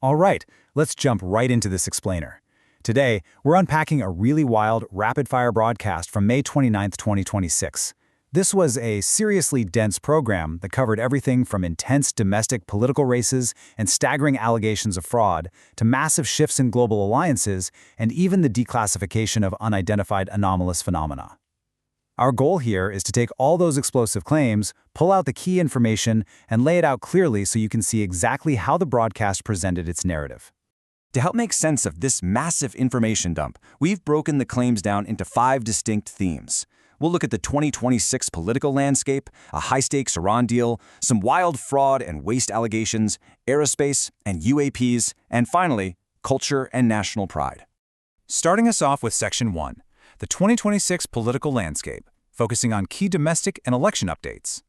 All right, let's jump right into this explainer. Today, we're unpacking a really wild, rapid-fire broadcast from May 29, 2026. This was a seriously dense program that covered everything from intense domestic political races and staggering allegations of fraud to massive shifts in global alliances and even the declassification of unidentified anomalous phenomena. Our goal here is to take all those explosive claims, pull out the key information, and lay it out clearly so you can see exactly how the broadcast presented its narrative. To help make sense of this massive information dump, we've broken the claims down into 5 distinct themes. We'll look at the 2026 political landscape, a high-stakes Iran deal, some wild fraud and waste allegations, aerospace and UAPs, and finally, culture and national pride. Starting us off with Section 1, the 2026 political landscape, focusing on key domestic and election updates.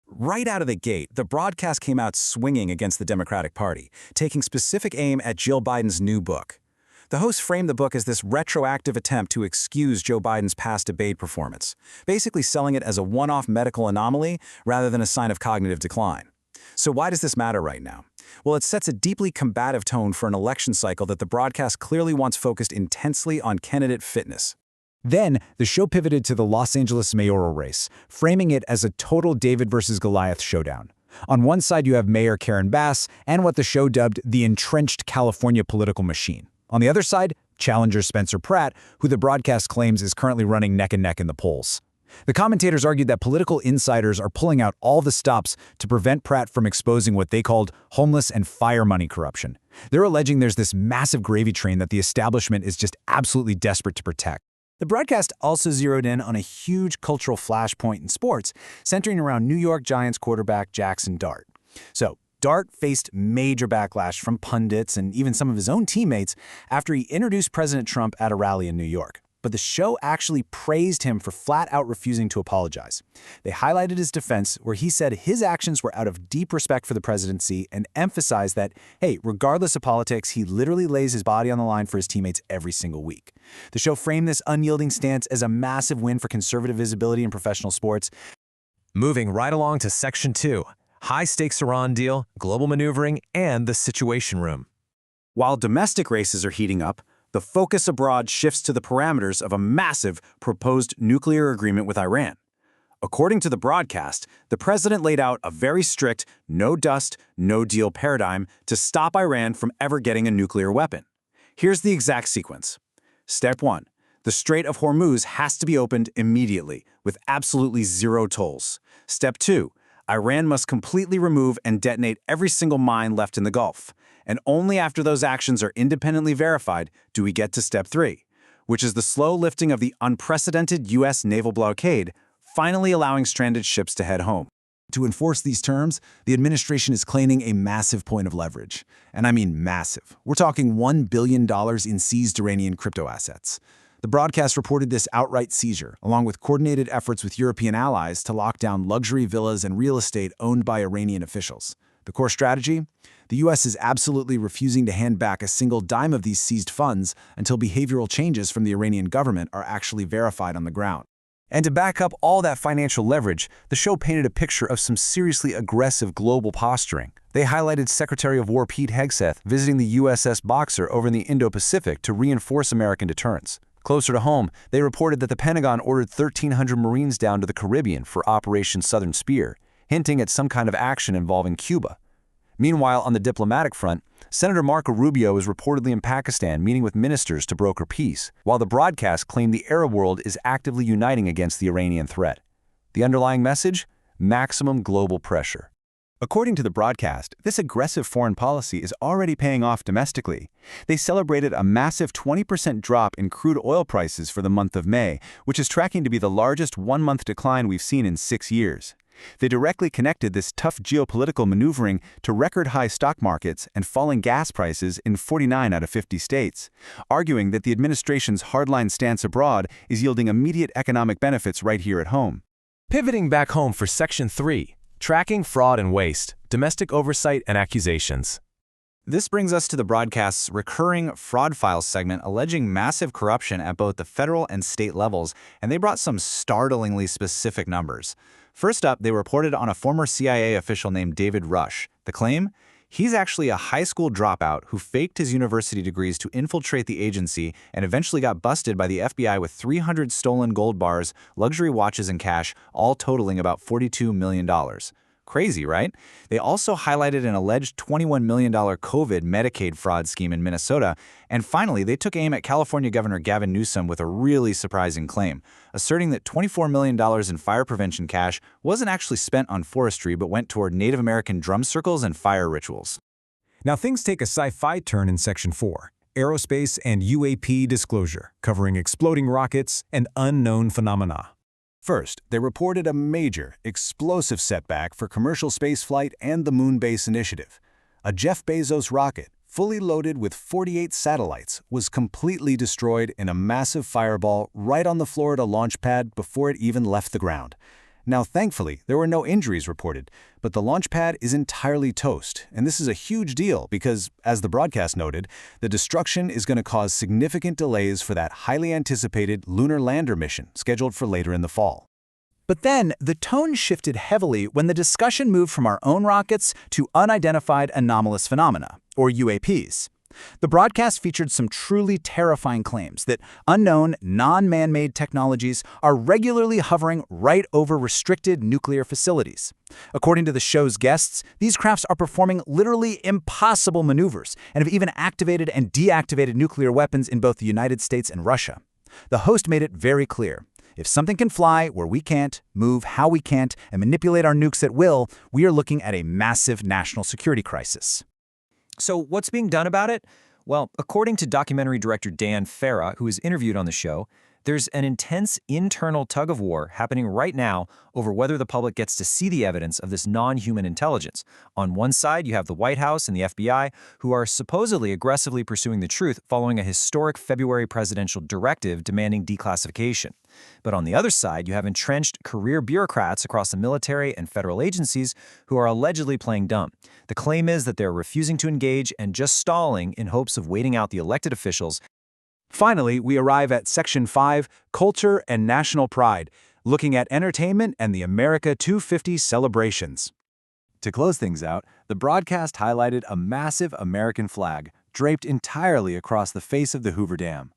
Right out of the gate, the broadcast came out swinging against the Democratic Party, taking specific aim at Jill Biden's new book. The host framed the book as this retroactive attempt to excuse Joe Biden's past debate performance, basically selling it as a one-off medical anomaly rather than a sign of cognitive decline. So why does this matter right now? Well, it sets a deeply combative tone for an election cycle that the broadcast clearly wants focused intensely on candidate fitness. Then, the show pivoted to the Los Angeles mayoral race, framing it as a total David versus Goliath showdown. On one side, you have Mayor Karen Bass and what the show dubbed the entrenched California political machine. On the other side, challenger Spencer Pratt, who the broadcast claims is currently running neck and neck in the polls. The commentators argued that political insiders are pulling out all the stops to prevent Pratt from exposing what they called homeless and fire money corruption. They're alleging there's this massive gravy train that the establishment is just absolutely desperate to protect. The broadcast also zeroed in on a huge cultural flashpoint in sports, centering around New York Giants quarterback Jackson Dart. So, Dart faced major backlash from pundits and even some of his own teammates after he introduced President Trump at a rally in New York. But the show actually praised him for flat-out refusing to apologize. They highlighted his defense, where he said his actions were out of deep respect for the presidency and emphasized that, hey, regardless of politics, he literally lays his body on the line for his teammates every single week. The show framed this unyielding stance as a massive win for conservative visibility in professional sports. Moving right along to Section 2, high-stakes Iran deal, global maneuvering, and the Situation Room. While domestic races are heating up, the focus abroad shifts to the parameters of a massive proposed nuclear agreement with Iran. According to the broadcast, the president laid out a very strict no-dust, no-deal paradigm to stop Iran from ever getting a nuclear weapon. Here's the exact sequence. Step 1. The Strait of Hormuz has to be opened immediately, with absolutely zero tolls. Step 2. Iran must completely remove and detonate every single mine left in the Gulf. And only after those actions are independently verified do we get to Step 3, which is the slow lifting of the unprecedented U.S. naval blockade, finally allowing stranded ships to head home. To enforce these terms, the administration is claiming a massive point of leverage. And I mean massive. We're talking $1 billion in seized Iranian crypto assets. The broadcast reported this outright seizure, along with coordinated efforts with European allies to lock down luxury villas and real estate owned by Iranian officials. The core strategy? The U.S. is absolutely refusing to hand back a single dime of these seized funds until behavioral changes from the Iranian government are actually verified on the ground. And to back up all that financial leverage, the show painted a picture of some seriously aggressive global posturing. They highlighted Secretary of War Pete Hegseth visiting the USS Boxer over in the Indo-Pacific to reinforce American deterrence. Closer to home, they reported that the Pentagon ordered 1,300 Marines down to the Caribbean for Operation Southern Spear, hinting at some kind of action involving Cuba. Meanwhile, on the diplomatic front, Senator Marco Rubio is reportedly in Pakistan meeting with ministers to broker peace, while the broadcast claimed the Arab world is actively uniting against the Iranian threat. The underlying message? Maximum global pressure. According to the broadcast, this aggressive foreign policy is already paying off domestically. They celebrated a massive 20% drop in crude oil prices for the month of May, which is tracking to be the largest one-month decline we've seen in 6 years. They directly connected this tough geopolitical maneuvering to record-high stock markets and falling gas prices in 49 out of 50 states, arguing that the administration's hardline stance abroad is yielding immediate economic benefits right here at home. Pivoting back home for Section 3, tracking fraud and waste, domestic oversight and accusations. This brings us to the broadcast's recurring fraud files segment alleging massive corruption at both the federal and state levels, and they brought some startlingly specific numbers. First up, they reported on a former CIA official named David Rush. The claim? He's actually a high school dropout who faked his university degrees to infiltrate the agency and eventually got busted by the FBI with 300 stolen gold bars, luxury watches, and cash, all totaling about $42 million. Crazy, right? They also highlighted an alleged $21 million COVID Medicaid fraud scheme in Minnesota. And finally, they took aim at California Governor Gavin Newsom with a really surprising claim, asserting that $24 million in fire prevention cash wasn't actually spent on forestry but went toward Native American drum circles and fire rituals. Now things take a sci-fi turn in Section 4, Aerospace and UAP Disclosure, covering exploding rockets and unknown phenomena. First, they reported a major, explosive setback for commercial spaceflight and the Moon Base Initiative. A Jeff Bezos rocket, fully loaded with 48 satellites, was completely destroyed in a massive fireball right on the Florida launch pad before it even left the ground. Now, thankfully, there were no injuries reported, but the launch pad is entirely toast, and this is a huge deal because, as the broadcast noted, the destruction is going to cause significant delays for that highly anticipated lunar lander mission scheduled for later in the fall. But then, the tone shifted heavily when the discussion moved from our own rockets to unidentified anomalous phenomena, or UAPs. The broadcast featured some truly terrifying claims that unknown, non-man-made technologies are regularly hovering right over restricted nuclear facilities. According to the show's guests, these crafts are performing literally impossible maneuvers and have even activated and deactivated nuclear weapons in both the United States and Russia. The host made it very clear. If something can fly where we can't, move how we can't, and manipulate our nukes at will, we are looking at a massive national security crisis. So what's being done about it? Well, according to documentary director Dan Farah, who was interviewed on the show, there's an intense internal tug-of-war happening right now over whether the public gets to see the evidence of this non-human intelligence. On one side, you have the White House and the FBI, who are supposedly aggressively pursuing the truth following a historic February presidential directive demanding declassification. But on the other side, you have entrenched career bureaucrats across the military and federal agencies who are allegedly playing dumb. The claim is that they're refusing to engage and just stalling in hopes of waiting out the elected officials. Finally, we arrive at Section 5, Culture and National Pride, looking at entertainment and the America 250 celebrations. To close things out, the broadcast highlighted a massive American flag draped entirely across the face of the Hoover Dam.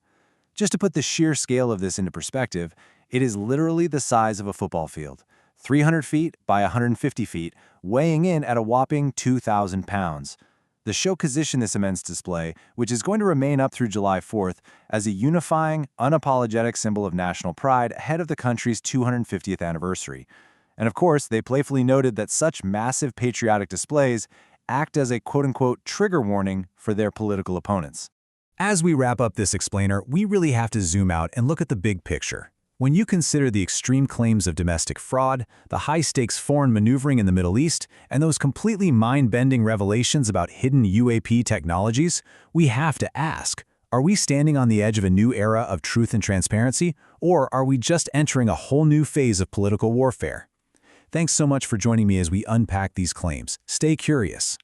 Just to put the sheer scale of this into perspective, it is literally the size of a football field, 300 feet by 150 feet, weighing in at a whopping 2,000 pounds. The show positioned this immense display, which is going to remain up through July 4th, as a unifying, unapologetic symbol of national pride ahead of the country's 250th anniversary. And of course, they playfully noted that such massive patriotic displays act as a quote-unquote trigger warning for their political opponents. As we wrap up this explainer, we really have to zoom out and look at the big picture. When you consider the extreme claims of domestic fraud, the high-stakes foreign maneuvering in the Middle East, and those completely mind-bending revelations about hidden UAP technologies, we have to ask, are we standing on the edge of a new era of truth and transparency, or are we just entering a whole new phase of political warfare? Thanks so much for joining me as we unpack these claims. Stay curious.